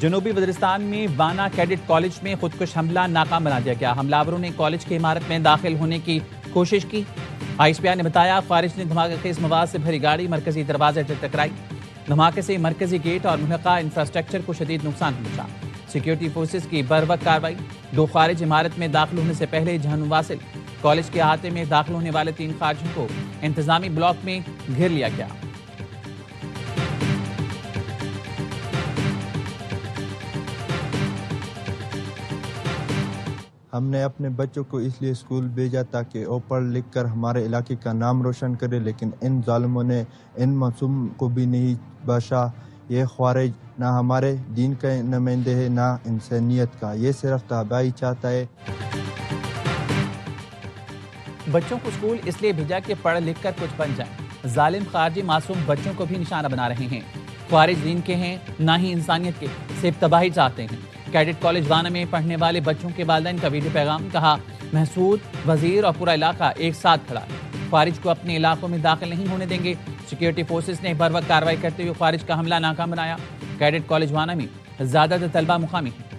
जनूबी वज़ीरिस्तान में वाना कैडेट कॉलेज में खुदकुश हमला नाकाम बना दिया गया। हमलावरों ने कॉलेज की इमारत में दाखिल होने की कोशिश की। ISPR ने बताया खारिज ने धमाकेखेज मवाद से भरी गाड़ी मरकजी दरवाजे से टकराई। धमाके से मरकजी गेट और मुल्का इंफ्रास्ट्रक्चर को शदीद नुकसान पहुंचा। सिक्योरिटी फोर्सेज की बरवक्त कार्रवाई। 2 खारिज इमारत में दाखिल होने से पहले जहनुम वासिल। कॉलेज के अहाते में दाखिल होने वाले 3 खारिजों को इंतजामी ब्लॉक में घेर लिया गया। हमने अपने बच्चों को इसलिए स्कूल भेजा ताकि वो पढ़ लिख कर हमारे इलाके का नाम रोशन करे, लेकिन इन जालिमों ने इन मासूम को भी नहीं बख्शा। ये ख्वारिज ना हमारे दीन के नुमाइंदे है ना इंसानियत का, ये सिर्फ तबाही चाहता है। बच्चों को स्कूल इसलिए भेजा कि पढ़ लिख कर कुछ बन जाए। जालिम खारजी मासूम बच्चों को भी निशाना बना रहे हैं। ख्वारिज दीन के हैं ना ही इंसानियत के, सिर्फ तबाही चाहते हैं। कैडेट कॉलेज वाना में पढ़ने वाले बच्चों के वालिदैन का वीडियो पैगाम। कहा, महसूद, वजीर और पूरा इलाका एक साथ खड़ा है। ख्वारिज को अपने इलाकों में दाखिल नहीं होने देंगे। सिक्योरिटी फोर्सेज ने बर वक्त कार्रवाई करते हुए ख्वारिज का हमला नाकाम बनाया। कैडेट कॉलेज वाना में ज्यादातर तलबा मुकामी हैं।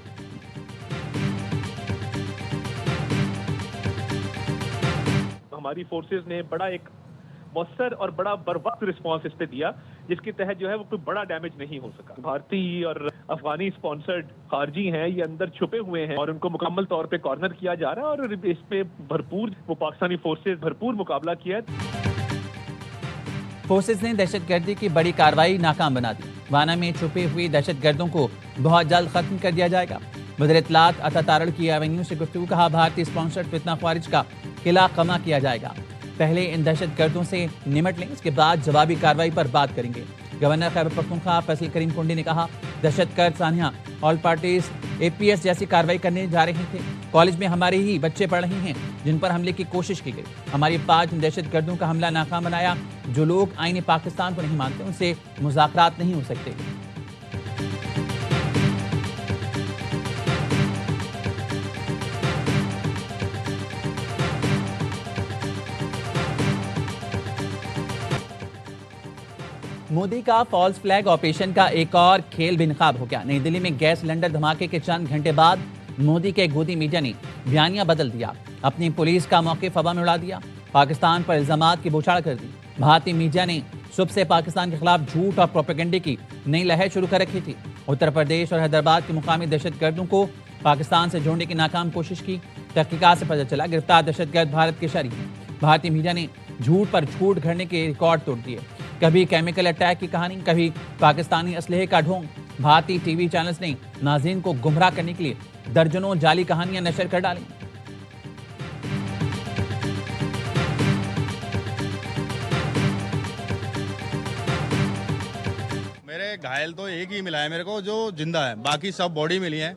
हमारी फोर्सेज ने बड़ा एक मौसर और बड़ा बर वक्त रिस्पॉन्स इस पे दिया, जिसके तहत जो है वो कोई बड़ा डैमेज नहीं हो सका। भारतीय और अफगानी स्पॉन्सर्ड खारजी हैं, ये अंदर छुपे हुए हैं और उनको मुकम्मल तौर पे कॉर्नर किया जा रहा है और इस पे भरपूर वो पाकिस्तानी फोर्सेज भरपूर मुकाबला किया है। फोर्सेज ने दहशतगर्दी की बड़ी कार्रवाई नाकाम बना दी। वाना में छुपे हुए दहशतगर्दों को बहुत जल्द खत्म कर दिया जाएगा। वज़ीर इत्तलात अता तारड़ की एवेन्यू से गुफ्तगू। कहा, भारतीय स्पॉन्सर्ड फितना ख्वारिज का किला कमा किया जाएगा। पहले इन दहशतगर्दों से निमट लें, इसके बाद जवाबी कार्रवाई पर बात करेंगे। गवर्नर खैबर पख्तूनख्वा फैसल करीम कुंडी ने कहा, दहशतगर्द सानिया ऑल पार्टीज APS जैसी कार्रवाई करने जा रहे थे। कॉलेज में हमारे ही बच्चे पढ़ रहे हैं जिन पर हमले की कोशिश की गई। हमारी 5 दहशतगर्दों का हमला नाकाम बनाया। जो लोग आईने पाकिस्तान को नहीं मानते उनसे मुज़ाकरात नहीं हो सकते। मोदी का फॉल्स फ्लैग ऑपरेशन का एक और खेल बेनकाब हो गया। नई दिल्ली में गैस सिलेंडर धमाके के चंद घंटे बाद मोदी के गोदी मीडिया ने बयानिया बदल दिया। अपनी पुलिस का मौक़िफ़ हवा में उड़ा दिया। पाकिस्तान पर इल्जामात की बौछार कर दी। भारतीय मीडिया ने सुबह से पाकिस्तान के खिलाफ झूठ और प्रोपेगेंडे की नई लहर शुरू कर रखी थी। उत्तर प्रदेश और हैदराबाद के मुकामी दहशतगर्दों को पाकिस्तान से जोड़ने की नाकाम कोशिश की। तहकीकात से पता चला गिरफ्तार दहशतगर्द भारत के शरीक हैं। भारतीय मीडिया ने झूठ पर झूठ घड़ने के रिकॉर्ड तोड़ दिए। कभी केमिकल अटैक की कहानी, कभी पाकिस्तानी असलहे का ढोंग। भारतीय टीवी चैनल्स ने नाज़रीन को गुमराह करने के लिए दर्जनों जाली कहानियां नशर कर डाली। मेरे घायल तो एक ही मिला है मेरे को जो जिंदा है, बाकी सब बॉडी मिली है।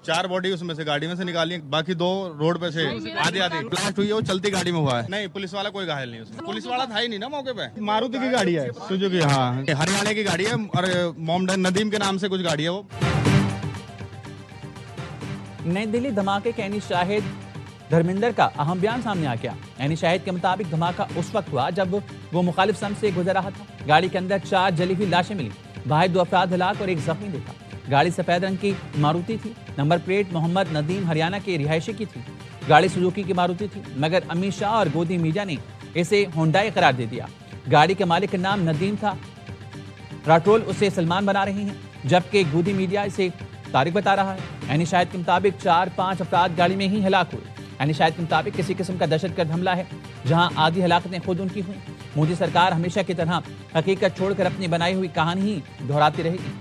4 बॉडी उसमें से गाड़ी में से निकाली है, बाकी 2 रोड पे से आधी ब्लास्ट हुई है, वो चलती गाड़ी में हुआ है। नहीं, पुलिस वाला कोई घायल नहीं उसमें। पुलिस वाला था ही नहीं ना मौके पे। मारुति की गाड़ी है, सुजुकी, हाँ, हरियाणा की गाड़ी है और मोहम्मद नदीम के नाम से कुछ गाड़ी है वो। नई दिल्ली धमाके के एनी शाहिद धर्मेंद्र का अहम बयान सामने आ गया। एनी शाहिद के मुताबिक धमाका उस वक्त हुआ जब वो मुखालिफ सम से गुजर रहा था। गाड़ी के अंदर 4 जली हुई लाशें मिली। बाहर 2 अफराद हलाक और 1 जख्मी देखा। गाड़ी सफेद रंग की मारुति थी। नंबर प्लेट मोहम्मद नदीम हरियाणा के रिहायशी की थी। गाड़ी सुजुकी की मारुति थी, मगर अमित शाह और गोदी मीडिया ने इसे होंडाई करार दे दिया। गाड़ी के मालिक का नाम नदीम था। राठौल उसे सलमान बना रहे हैं, जबकि गोदी मीडिया इसे तारिक बता रहा है। एनी शाहिद के मुताबिक 4-5 अफराद गाड़ी में ही हलाक हुए। एनी शाहिद के मुताबिक किसी किस्म का दहशतगर्द हमला है, जहां आधी हलाकतें खुद उनकी हुई। मोदी सरकार हमेशा की तरह हकीकत छोड़कर अपनी बनाई हुई कहानी ही दोहराती रहेगी।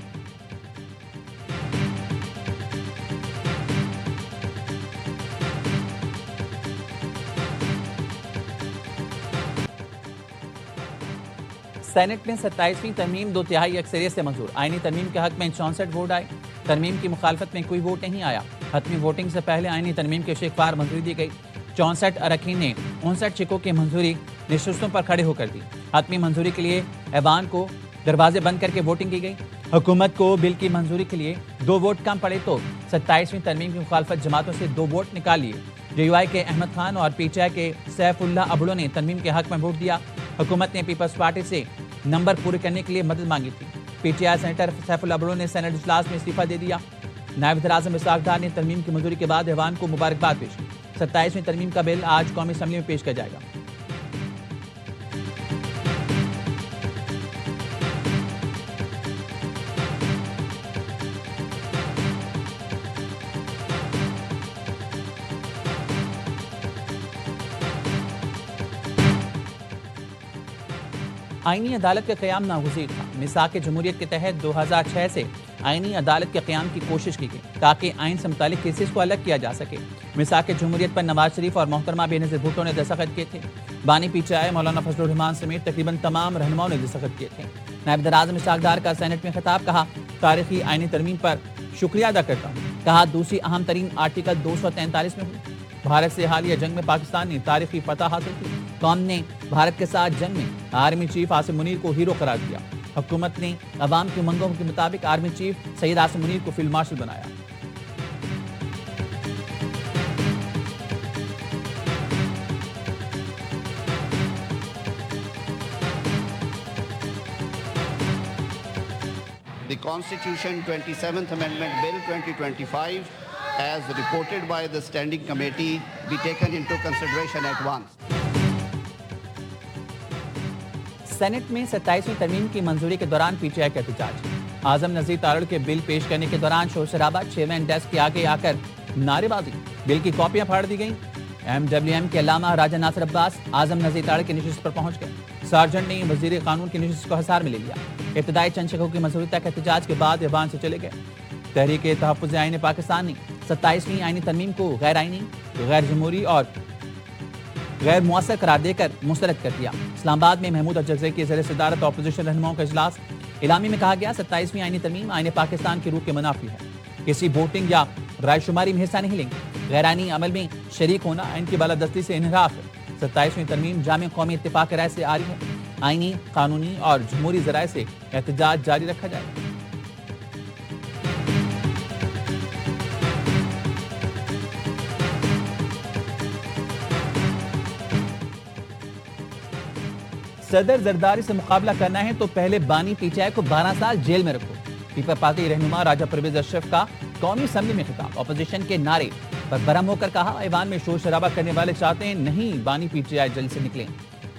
सेनेट में 27वीं तरमीम 2/3 अक्सरियत से मंजूर। आईनी तरमीम के हक में 64 वोट आए। तरमीम की मुखालफत में कोई वोट नहीं आया। हतमी वोटिंग से पहले आईनी तरमीम के शिक पर मंजूरी दी गई। 64 अरकान ने 59 शिकों की मंजूरी नशिस्तों पर खड़े होकर दी। हतमी मंजूरी के लिए ऐवान को दरवाजे बंद करके वोटिंग की गई। हुकूमत को बिल की मंजूरी के लिए 2 वोट कम पड़े तो 27वीं तरमीम की मुखालफत जमातों से 2 वोट निकाल लिए। JUI के अहमद खान और PTI के सैफुल्लाह अबड़ो ने तरमीम के हक में वोट दिया। हुकूमत ने पीपल्स पार्टी से नंबर पूरे करने के लिए मदद मांगी थी। पीटीआई सेनेटर सैफुल्लाह भुट्टो ने सेनेट इजलास में इस्तीफा दे दिया। नायब वज़ीर आज़म इसहाक डार ने तरमीम की मंजूरी के बाद ऐवान को मुबारकबाद पेश की। 27वीं तरमीम का बिल आज कौमी असम्बली में पेश किया जाएगा। आईनी अदालत का क़याम नागुज़ीर था। मिसाक जमहूरियत के तहत 2006 से आईनी अदालत के क़याम की कोशिश की गई ताकि आइन से मुतालिक केसेस को अलग किया जा सके। मिसाक जमहूरियत पर नवाज शरीफ और मोहतरमा बेनज़ीर भुट्टो ने दस्तखत किए थे। बानी पीटीआई मौलाना फजलुर रहमान समेत तकरीबन तमाम रहनुमाओं ने दस्तखत किए थे। नायब वज़ीर आज़म इसहाक डार का सेनेट में खिताब, कहा तारीखी आईनी तरमीम पर शुक्रिया अदा करता हूँ। कहा दूसरी अहम तरीन आर्टिकल 243 में हुई। भारत से हालिया जंग में पाकिस्तान ने तारीखी फतह हासिल की। कौम ने भारत के साथ जंग में आर्मी चीफ आसिम मुनीर को हीरो करार दिया। हुकूमत ने अवाम की उमंगों के मुताबिक आर्मी चीफ सैयद आसिम मुनीर को फील्ड मार्शल बनाया। The Constitution 27th Amendment Bill 2025 as reported by the Standing Committee be taken into consideration at once. Senate में 27वीं तरमीम की मंजूरी के दौरान पीटीआई का एहतजाज। आजम नज़ीर तारड़ के बिल पेश करने के दौरान शोर शराबा, चेयरमैन डेस्क के आगे आकर नारेबाजी, बिल की कॉपियां फाड़ दी गईं। MWM के अल्लामा राजा नासिर अब्बास आजम नज़ीर तारड़ की नशिस्त पर पहुंच गए। सार्जेंट ने वजीर कानून की नशिस्त को हिसार में ले लिया। इब्तदाई चंद शकों की मंजूरी तक एहतजाज के बाद ऐवान से चले गए। तहरीक तहफ़्फ़ुज़ आईन पाकिस्तान ने 27वीं आईनी तरमीम को गैर आईनी, गैर जमहूरी और गैर मुअस्सर करार देकर मुस्तरद कर दिया। इस्लामाबाद में महमूद अजहज़ई की ज़ेर सदारत अपोजिशन रहनुमाओं का इजलास। इलामी में कहा गया 27वीं आईनी तरमीम आईन पाकिस्तान की रूह के मुनाफी है। किसी वोटिंग या रायशुमारी में हिस्सा नहीं लेंगे। गैर आईनी अमल में शरीक होना इनकी बालादस्ती से इन्हराफ है। 27वीं तरमीम जामे कौमी इत्तेफाक राय से आ रही है। आईनी, कानूनी और जमहूरी ज़राए से एहतजाज जारी रखा जाएगा। सदर जरदारी से मुकाबला करना है तो पहले बानी पीटीआई को 12 साल जेल में रखो। पीपल पार्टी रहनुमा राजा परवेज अशरफ का कौमी असम्बली में खिताब। अपोजिशन के नारे पर बरहम होकर कहा, ऐवान में शोर शराबा करने वाले चाहते हैं नहीं बानी पीटीआई जल्द से निकले।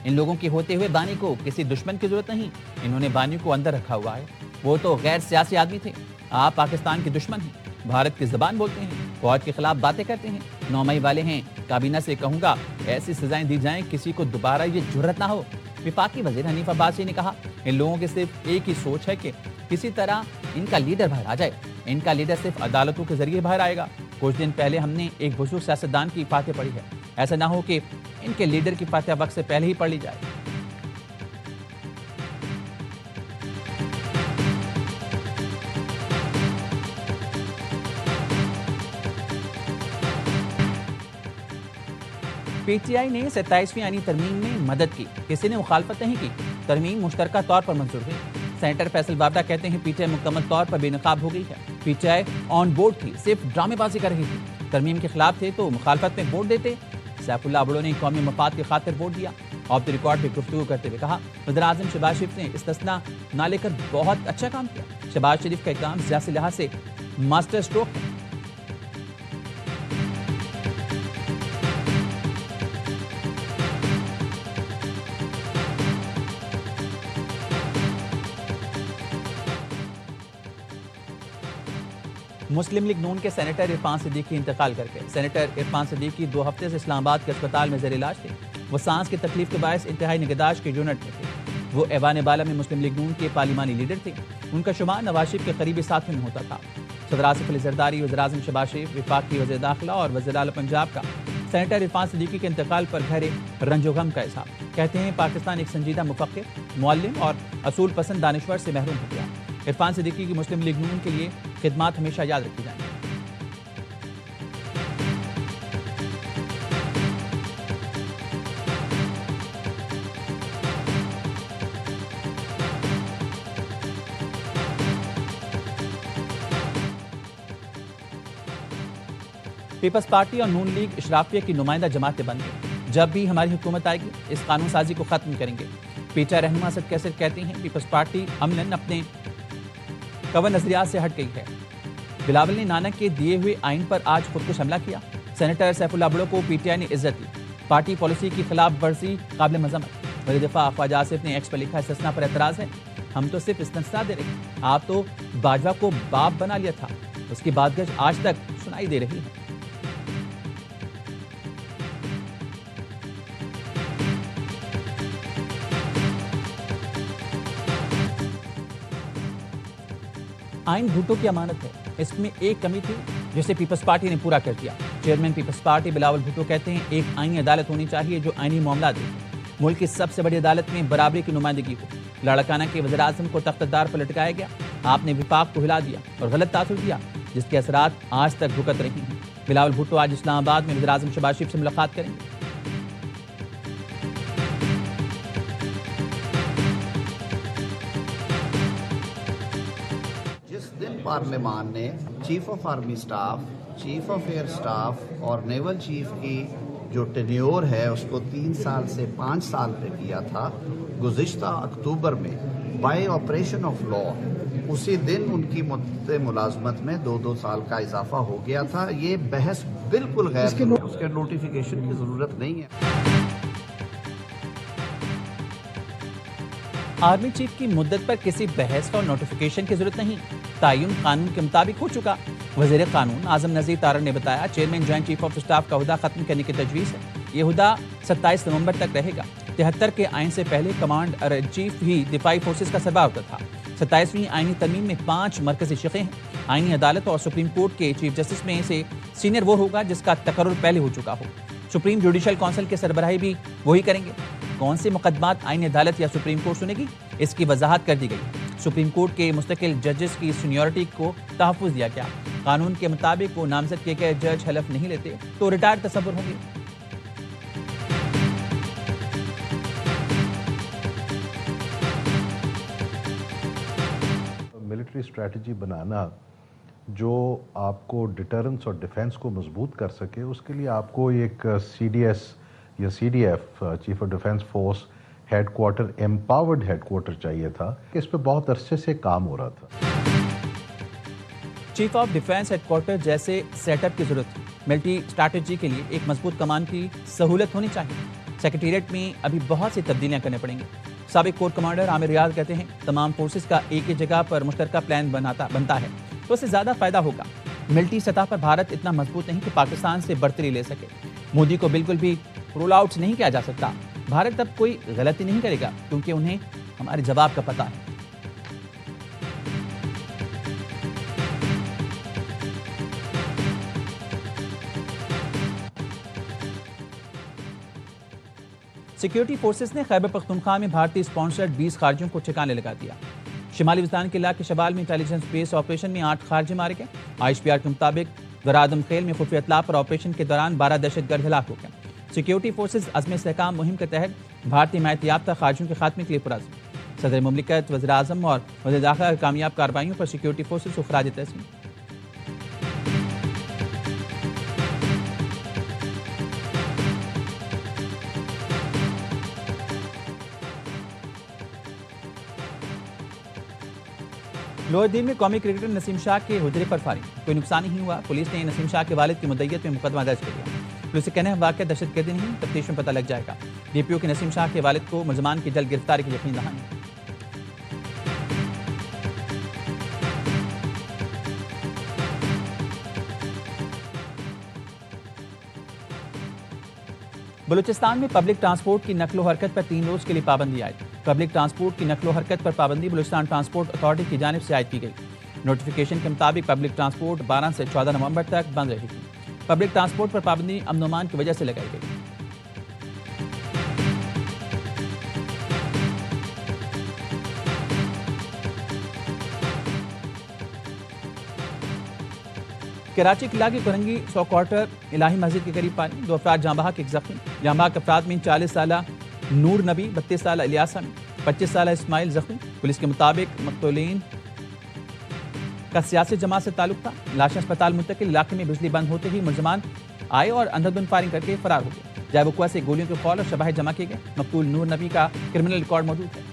इन लोगों के होते हुए बानी को किसी दुश्मन की जरूरत नहीं। इन्होंने बानी को अंदर रखा हुआ है। वो तो गैर सियासी आदमी थे। आप पाकिस्तान के दुश्मन हैं, भारत की जबान बोलते हैं, फौज के खिलाफ बातें करते हैं, 9 मई वाले हैं। काबीना से कहूंगा ऐसी सजाएं दी जाएं किसी को दोबारा ये जुर्रत ना हो। विफाकी वजीर हनीफ अब्बासी ने कहा, इन लोगों की सिर्फ एक ही सोच है कि किसी तरह इनका लीडर बाहर आ जाए। इनका लीडर सिर्फ अदालतों के जरिए बाहर आएगा। कुछ दिन पहले हमने एक बुजुर्ग सियासतदान की फातह पढ़ी है। ऐसा ना हो कि इनके लीडर की फातह वक्त से पहले ही पढ़ ली जाए। पीटीआई ने 27वीं आईनी तरमीम में मदद की, किसी ने मुखालफत नहीं की। तरमीम मुश्तरका तौर पर मंजूर हुई। सेनेटर फैसल बाबरा कहते हैं पीटीआई मुकम्मल तौर पर बेनकाब हो गई है। पीटीआई ऑन बोर्ड थी, सिर्फ ड्रामेबाजी कर रही थी। तरमीम के खिलाफ थे तो मुखालफत में वोट देते। सैफुल्लाह भुट्टो ने कौमी मफाद की खातिर वोट दिया। ऑफ द रिकॉर्ड पर गुफ्तगू करते हुए कहा, वज़ीर आज़म शहबाज शरीफ ने इस्तिस्ना ना लेकर बहुत अच्छा काम किया। शहबाज शरीफ का इक़दाम सियासी लिहाज से मास्टर स्ट्रोक है। मुस्लिम लीग नून के सेनेटर इरफान सिद्दीकी इंतकाल कर गए। सेनेटर इरफान सिद्दीकी 2 हफ्ते से इस्लामाबाद के अस्पताल में ज़ेर इलाज थे। वो सांस की तकलीफ के बायस इंतहाई निगहदाश्त के यूनिट में थे। वो ऐवान बाला में मुस्लिम लीग नून के पार्लिमानी लीडर थे। उनका शुमार नवाज शरीफ के करीबी साथियों में होता था। सदर आसिफ अली जरदारी, वज़ीर आज़म शहबाज शरीफ, वफाकी वज़ीर दाखिला और वज़ीर आला पंजाब का सेनेटर इरफान सिद्दीकी के इंतकाल पर गहरे रंजो गम का इज़हार। कहते हैं पाकिस्तान एक संजीदा मुफक्किर, मुअल्लिम और असूल पसंद दानिश्वर से महरूम हो गया। इरफान सिद्दीकी की मुस्लिम लीग नून के लिए खिदमात हमेशा याद रखी जाएंगी। पीपल्स पार्टी और नून लीग इशराफिया की नुमाइंदा जमातें बन गई। जब भी हमारी हुकूमत आएगी इस कानून साजी को खत्म करेंगे। पीटीआई रहनुमा असद कैसर कहती हैं पीपल्स पार्टी अमलन अपने कवर नजरियात से हट गई है। बिलावल ने नानक के दिए हुए आइन पर आज खुद को हमला किया। सेनेटर सैफुल्लाह भुट्टो को पीटीआई ने इज्जत दी। पार्टी पॉलिसी की खिलाफ वर्जी काबिल मजम्मत। वज़ीर दिफा ख्वाजा आसिफ ने एक्स पर लिखा, इस्तिस्ना पर एतराज है, हम तो सिर्फ इस्तिस्ना दे रहे हैं, आप तो बाजवा को बाप बना लिया था, उसकी बातगश आज तक सुनाई दे रही है। आइन भुट्टो की अमानत है, इसमें एक कमी थी जिसे पीपल्स पार्टी ने पूरा कर दिया। चेयरमैन पीपल्स पार्टी बिलावल भुट्टो कहते हैं, एक आईनी अदालत होनी चाहिए जो आईनी मामला देखे। मुल्क की सबसे बड़ी अदालत में बराबरी की नुमाइंदगी हो। लाड़काना के वज़ीर आज़म को तख्तदार पर लटकाया गया। आपने विफाक को हिला दिया और गलत तासुर दिया, जिसके असरात आज तक भुगत रही हैं। बिलावल भुट्टो आज इस्लामाबाद में वज़ीर आज़म शहबाज शरीफ से मुलाकात करेंगे। जिस दिन पार्लियामान ने chief of army staff, chief of air staff और नेवल चीफ की जो टेन्योर है उसको 3 साल से 5 साल पे किया था, गुज़िश्ता अक्टूबर में बाय ऑपरेशन ऑफ लॉ उसी दिन उनकी मुद्दे मुलाजमत में 2-2 साल का इजाफा हो गया था। ये बहस बिल्कुल गैर, उसके नोटिफिकेशन की ज़रूरत नहीं है। आर्मी चीफ की मुद्दत पर किसी बहस और नोटिफिकेशन की जरूरत नहीं, तायुन कानून के मुताबिक हो चुका। वज़ीर कानून आज़म नज़ीर तारड़ ने बताया, chairman joint chief of staff का हुदा खत्म करने की तजवीज़ है। ये हुदा 27 नवंबर तक रहेगा। 73 के आइन से पहले कमांडर इन चीफ ही दिफाई फोर्सेज का सरबराह होता था। 27वीं आईनी तरमीम में 5 मरकजी शक़े हैं। आईनी अदालत और सुप्रीम कोर्ट के चीफ जस्टिस में से सीनियर वो होगा जिसका तकर्रुर पहले हो चुका हो। सुप्रीम जुडिशल काउंसिल के सरबराही भी वही करेंगे। कौन से मुकदमात आईनी अदालत या सुप्रीम कोर्ट सुनेगी, इसकी वजाहत कर दी गई। सुप्रीम कोर्ट के मुस्तकिल जजेस की सीनियरिटी को तहफ़्फ़ुज़ दिया गया। कानून के मुताबिक वो नामजद किए गए जज हलफ नहीं लेते तो रिटायर्ड तसव्वुर होंगे। मिलिट्री स्ट्रैटेजी बनाना जो आपको डिटरेंस और डिफेंस को मजबूत कर सके, उसके लिए आपको एक CDS या CDF chief of defence force headquarter, empowered headquarter चाहिए था। इस पे बहुत अरसे से काम हो रहा था। चीफ ऑफ डिफेंस हेडक्वार्टर जैसे सेटअप की जरूरत है। मिलिट्री स्ट्रैटेजी के लिए एक मजबूत कमान की सहूलत होनी चाहिए। सेक्रेटेरिएट में अभी बहुत सी तब्दीलियां करनी पड़ेंगी। साबिक कोर कमांडर आमिर रियाज कहते हैं, तमाम फोर्सेस का एक ही जगह पर मुश्तरका प्लान बनता है तो उससे ज़्यादा फायदा होगा। मिलिट्री सतह पर भारत इतना मजबूत नहीं कि पाकिस्तान से बढ़तरी ले सके। मोदी को बिल्कुल भी रोल आउट नहीं किया जा सकता। भारत अब कोई गलती नहीं करेगा क्योंकि उन्हें हमारे जवाब का पता है। सिक्योरिटी फोर्सेस ने खैबर पख्तूनख्वा में भारतीय स्पॉन्सर्ड 20 खारजियों को ठिकाने लगा दिया। शिमाली वज़ीरान के इलाके शबाल में इंटेलिजेंस बेस्ड ऑपरेशन में 8 खारजी मारे गए। IHPR के मुताबिक गरादम खेल में खुफिया इत्तला पर ऑपरेशन के दौरान 12 दहशतगर्द हलाक हो गए। सिक्योरिटी फोर्सेस अज़्म इस्तेहकाम मुहिम के तहत भारतीय हिमायत याफ्ता खारजियों के खात्मे के लिए पुरअज़्म। सदर मुमलिकत, वज़ीर आज़म और वज़ीर दाखिला की कामयाब कार्रवाइयों पर सिक्योरिटी फोर्सेस को खराज तहसीन। लोअर दीन में कौमी क्रिकेटर नसीम शाह के हुजरे पर फायरिंग, कोई नुकसान नहीं हुआ। पुलिस ने नसीम शाह के वालिद की मुद्दइयत में मुकदमा दर्ज कर दिया। पुलिस के कहने वाक़या दहशतगर्दी नहीं, तफ्तीश में पता लग जाएगा। DPO के नसीम शाह के वालिद को मुलजमान की जल्द गिरफ्तारी की यकीन दहानी। बलूचिस्तान में पब्लिक ट्रांसपोर्ट की नकलो हरकत पर 3 रोज के लिए पाबंदी आयद। पब्लिक ट्रांसपोर्ट की नकलो हरकत पर पाबंदी बलूचिस्तान ट्रांसपोर्ट अथॉरिटी की जानिब से आयद की गई। नोटिफिकेशन के मुताबिक पब्लिक ट्रांसपोर्ट 12 से 14 नवंबर तक बंद रहेगी। पब्लिक ट्रांसपोर्ट पर पाबंदी अमन अमान की वजह से लगाई गई। कराची के इलाके कोरंगी 100 क्वार्टर इलाही मस्जिद के करीब पानी, 2 अफराद जाँ बहक, 1 जख्मी। जाँ बहक अफराद में 40 साला नूर नबी, 32 साला इलियास अमीन, 25 साला इस्माइल जख्मी। पुलिस के मुताबिक मकतूलीन का सियासी जमात से ताल्लुक था। लाशें अस्पताल मुंतकिल। इलाके में बिजली बंद होते ही मुलजमान आए और अंधाधुंध फायरिंग करके फरार हो गए। जायबुकुआ से गोलियों के फौल और शवाहिद जमा किए गए। मकतूल नूर नबी का क्रिमिनल रिकॉर्ड मौजूद है।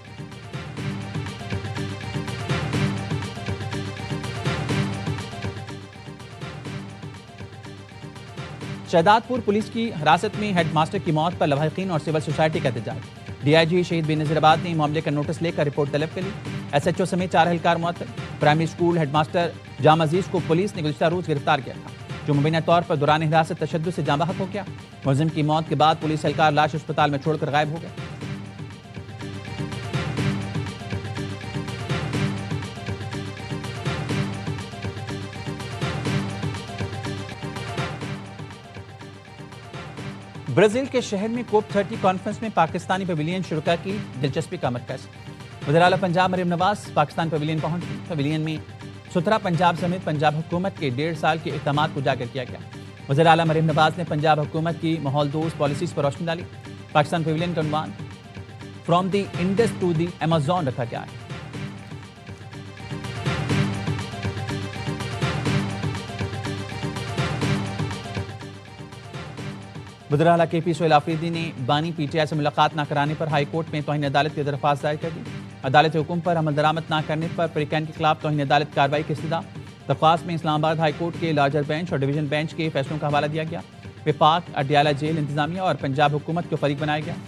शहदादपुर पुलिस की हिरासत में हेडमास्टर की मौत पर लवाहिकीन और सिविल सोसाइटी का एहतजाज। डीआईजी शहीद बेनज़ीराबाद ने मामले का नोटिस लेकर रिपोर्ट तलब कर ली। एसएचओ समेत 4 एहलकार मुअत्तल। प्राइमरी स्कूल हेडमास्टर जाम अजीज को पुलिस ने गुज़िश्ता रोज गिरफ्तार किया था, जो मुबैना तौर पर दौरान हिरासत तशद्दुद से जाँ बहक हो गया। मुलजिम की मौत के बाद पुलिस एहलकार लाश अस्पताल में छोड़कर गायब हो गए। ब्राजील के शहर में कोप 30 कॉन्फ्रेंस में पाकिस्तानी पवेलियन शुरा की दिलचस्पी का मरकज। वज़ीर आला पंजाब मरियम नवाज पाकिस्तान पवेलियन पहुंची। पवेलियन में सुथरा पंजाब समेत पंजाब हुकूमत के 1.5 साल के इक़दामात को उजागर किया गया। वज़ीर आला मरियम नवाज ने पंजाब हुकूमत की माहौल दोस्त पॉलिसीज पर रोशनी डाली। पाकिस्तान पवेलियन का उन्वान from the Indus to the Amazon रखा गया है। वज़ीर आला KP सोहेल आफरीदी ने बानी PTI से मुलाकात न कराने पर हाई कोर्ट में तौहीन अदालत की दरख्वास्त दायर कर दी। अदालत के हुक्म पर अमल दरामद न करने पर परिकैन के खिलाफ तौहीन अदालत कार्रवाई की इस्तदा। दरख्वास्त में इस्लामाबाद हाई कोर्ट के लार्जर बेंच और डिवीजन बेंच के फैसलों का हवाला दिया गया। विफाक, अडयाला जेल इंतजामिया और पंजाब हुकूमत को फरीक बनाया गया।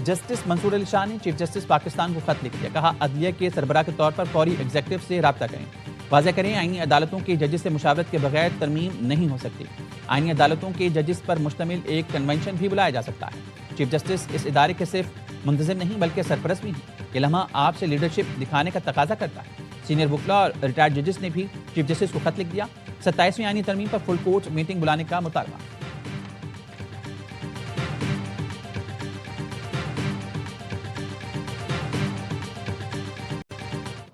जस्टिस मंसूर अली शाह ने चीफ जस्टिस पाकिस्तान को खत लिख दिया। कहा, अदलिया के सरबराह के तौर पर फौरी एग्जीक्यूटिव से रब्ता करें। वाज़ेह करें, आईनी अदालतों के जजेस से मुशावरत के बगैर तरमीम नहीं हो सकती। आईनी अदालतों के जजेस पर मुश्तमिल एक कन्वेंशन भी बुलाया जा सकता है। चीफ जस्टिस इस इदारे के सिर्फ मुंतज़िम नहीं बल्कि सरपरस्त भी हैं। ये लम्हा आपसे लीडरशिप दिखाने का तकाजा करता है। सीनियर वकला और रिटायर्ड जजेस ने भी चीफ जस्टिस को खत लिख दिया। 27वीं आईनी तरमीम पर फुल कोर्ट मीटिंग बुलाने का मुतालबा।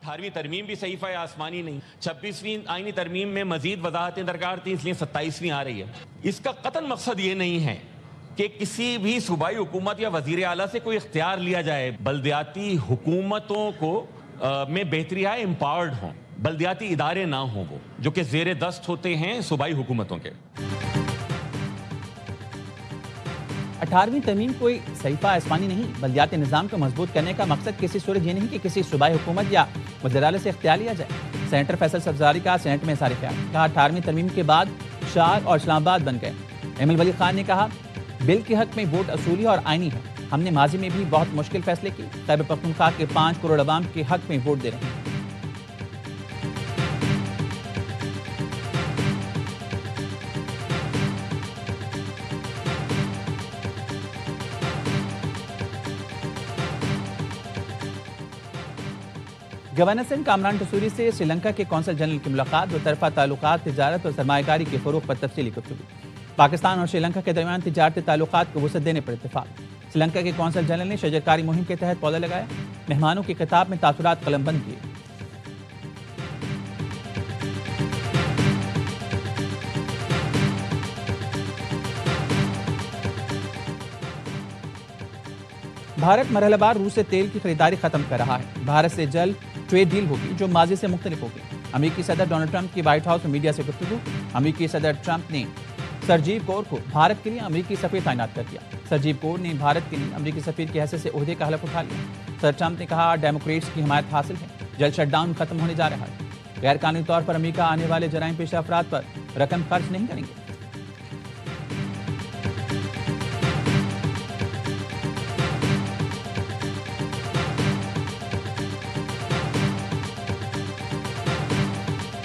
18वीं तरमीम भी सहीफा आसमानी नहीं, 26वीं आईनी तरमीम में मजीद वजाहतें दरकार थी, इसलिए 27वीं आ रही है। इसका कतन मकसद ये नहीं है कि किसी भी सूबाई हुकूमत या वजीर आला से कोई इख्तियार लिया जाए। बल्दियाती हुकूमतों को में बेहतरी आए, एम्पावर्ड हों, बल्दियाती इदारे ना हों वो जो कि जेर दस्त होते हैं सूबाई हुकूमतों के। 18वीं तरमीम कोई सहीफा आसमानी नहीं, बल्दियाती निज़ाम को मजबूत करने का मकसद किसी सूरज ये नहीं कि किसी सूबाई हुकूमत या वज़ीर आला से इख्तियार लिया जाए। सेनेटर फैसल सब्जारी का सेनेट में सारे ख्याल। कहा, 18वीं तरमीम के बाद शार और इस्लामाबाद बन गए। एमएल वली खान ने कहा, बिल के हक में वोट असूली और आईनी है। हमने माजी में भी बहुत मुश्किल फैसले किए। खैबर पख्तूनख्वा के 5 करोड़ अवाम के हक में वोट दे रहे हैं। गवर्नर सिंह कामरान टसूरी से श्रीलंका के कौंसल जनरल की मुलाकात। दो तरफा ताल्लुकात, तिजारत और सरमायाकारी के फरोग पर तफसीली गुफ्तगू। पाकिस्तान और श्रीलंका के दरमियान तिजारती ताल्लुकात को वसअत देने पर इत्तेफाक। श्रीलंका के कौंसल जनरल ने शजरकारी मुहिम के तहत पौधा लगाया। मेहमानों की किताब में तासुरात कलमबंद किए। भारत मरहलेवार रूस से तेल की खरीदारी खत्म कर रहा है। भारत से जल्द ट्रेड डील होगी जो माजी से मुख्तलिफ होगी। अमेरिकी सदर डोनाल्ड ट्रंप की व्हाइट हाउस में मीडिया से गुफ्तगू। अमेरिकी सदर ट्रंप ने सरजीव कौर को भारत के लिए अमेरिकी सफीर तैनात कर दिया। सरजीव कौर ने भारत के लिए अमेरिकी सफीर की हैसियत से ओहदे का हलफ उठा लिया। सदर ट्रंप ने कहा, डेमोक्रेट्स की हिमायत हासिल है, जल्द शटडाउन खत्म होने जा रहा है। गैर कानूनी तौर पर अमेरिका आने वाले जराइम पेशा अफराद पर रकम खर्च नहीं करेंगे।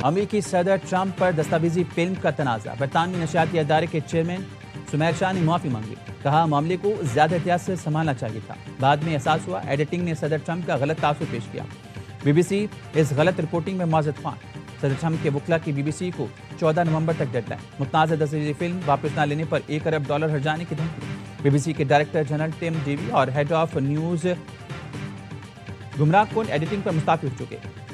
अमेरिकी सदर ट्रंप पर दस्तावेजी फिल्म का तनाज़ा। बरतानवी नशियाती अदारे के चेयरमैन सुमैर शाह ने माफ़ी मांगी। कहा, मामले को ज़्यादा एहतियात से संभालना चाहिए था। बाद में एहसास हुआ एडिटिंग ने सदर ट्रंप का गलत तासुर पेश किया। BBC इस गलत रिपोर्टिंग में मुआज़त ख्वान। सदर ट्रंप के वकला की BBC को 14 नवंबर तक डेडलाइन। मुतनाज़ दस्तावेजी फिल्म वापस न लेने पर $1 अरब हर्जाने की धमकी। BBC के डायरेक्टर जनरल टिम डेवी और हेड ऑफ न्यूज़ गुमराह कुन एडिटिंग पर मुस्तफी हो चुके।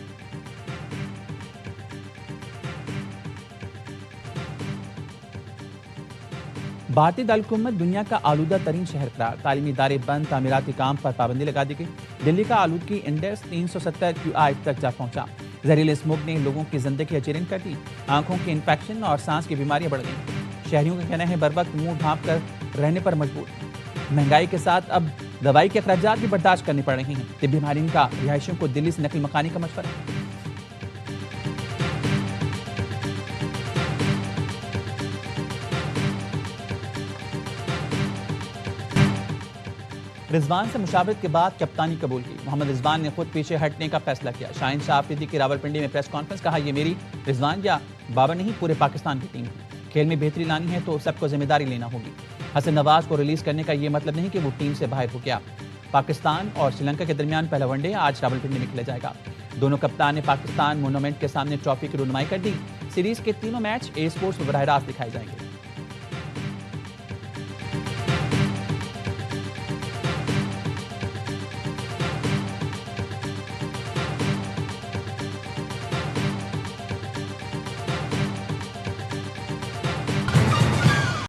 भारतीय दारकूमत दुनिया का आलूदा तरीन शहर करार। तालीमी इदारे बंद, तामीराती काम पर पाबंदी लगा दी गई। दिल्ली का आलूदगी इंडेक्स 370 QI तक जा पहुंचा। जहरीले स्मोक ने लोगों की जिंदगी अचेरन कर दी। आंखों के इन्फेक्शन और सांस की बीमारियां बढ़ गई। शहरियों का कहना है बर वक्त मुंह ढांप कर रहने पर मजबूर। महंगाई के साथ अब दवाई के अखराजात भी बर्दाश्त करने पड़ रहे हैं। तिब्बी माहिरीन का रिहायशियों को दिल्ली से नकल मकानी का मशवरा। रिजवान से मुशावरत के बाद कप्तानी कबूल की। मोहम्मद रिजवान ने खुद पीछे हटने का फैसला किया। शाहीन शाह अफरीदी की रावलपिंडी में प्रेस कॉन्फ्रेंस, कहा ये मेरी रिजवान या बाबर नहीं, पूरे पाकिस्तान की टीम है। खेल में बेहतरी लानी है तो सबको जिम्मेदारी लेना होगी। हसन नवाज को रिलीज करने का ये मतलब नहीं कि वो टीम से बाहर हो गया। पाकिस्तान और श्रीलंका के दरमियान पहला वनडे आज रावलपिंडी में खेला जाएगा। दोनों कप्तान ने पाकिस्तान मोनूमेंट के सामने ट्रॉफी की रुनमाई कर दी। सीरीज के तीनों मैच ए स्पोर्ट्स पर बराह रास्त दिखाए जाएंगे।